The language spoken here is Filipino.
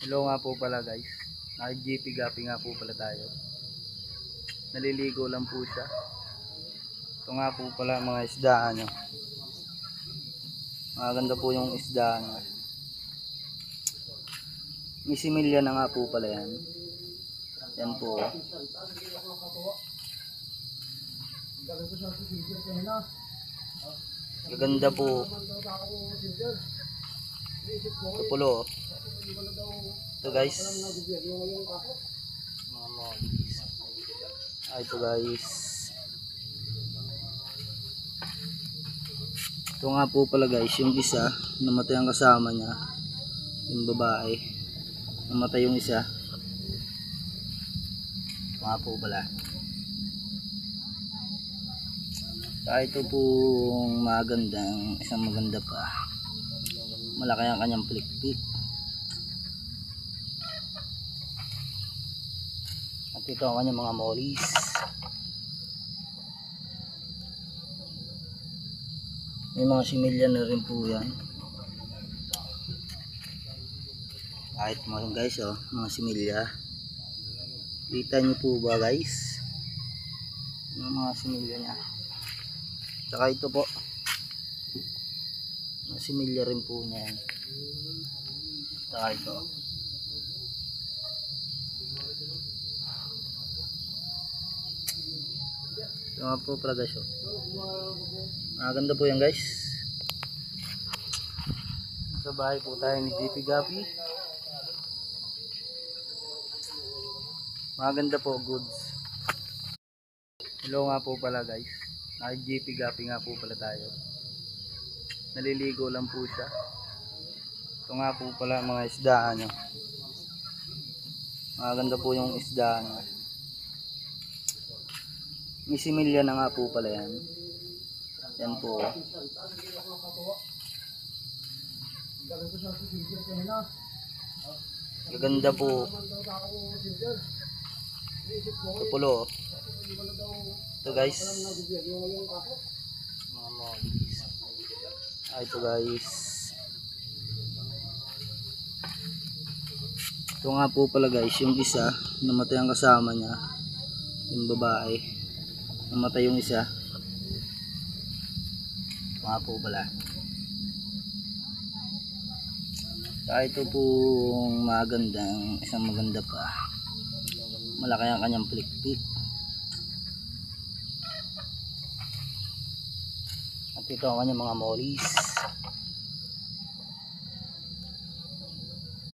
Hello nga po pala guys. Naka-GP Gapi nga po pala tayo. Naliligo lang po siya. Ito nga po pala mga isdaan nyo. Maganda po yung isdaan nyo. Misimilya na nga po pala yan. Yan po. Gaganda po. Ito pulo. Ito guys. Mga mollies. Ito guys. Ito nga po pala guys. Yung isa. Namatay ang kasama niya. Yung babae. Namatay yung isa. Ito nga po pala. Ito pong magandang, isang maganda pa. Malaki ang kanyang plikpik. At ito ang kanyang mga mollies. May mga similya na rin po yan. Kahit mo rin guys, oh, mga similya. Kita nyo po ba guys? Yung mga similya niya. Saka ito po. Mga similya rin po niya yan. Saka ito. Ito nga po pragasyo. Maganda po yan guys. Sa bahay po tayo ni GP Gapi. Maganda po, goods. Hello nga po pala guys. Naka-GP Gapi nga po pala tayo. Naliligo lang po siya. Ito nga po pala mga isdaan nyo. Maganda po yung isdaan nyo. Misimilya na nga po pala yan. Yan po. Gaganda po. Ito pulo. Ito guys. Mga mollies. Ito guys. Ito nga po pala guys. Yung isa. Namatay ang kasama niya. Yung babae. Namatay yung isa. Ito nga po pala. Ito pong magandang, isang maganda pa. Malaki ang kanyang plikpik. At ito ang kanyang mga mollies.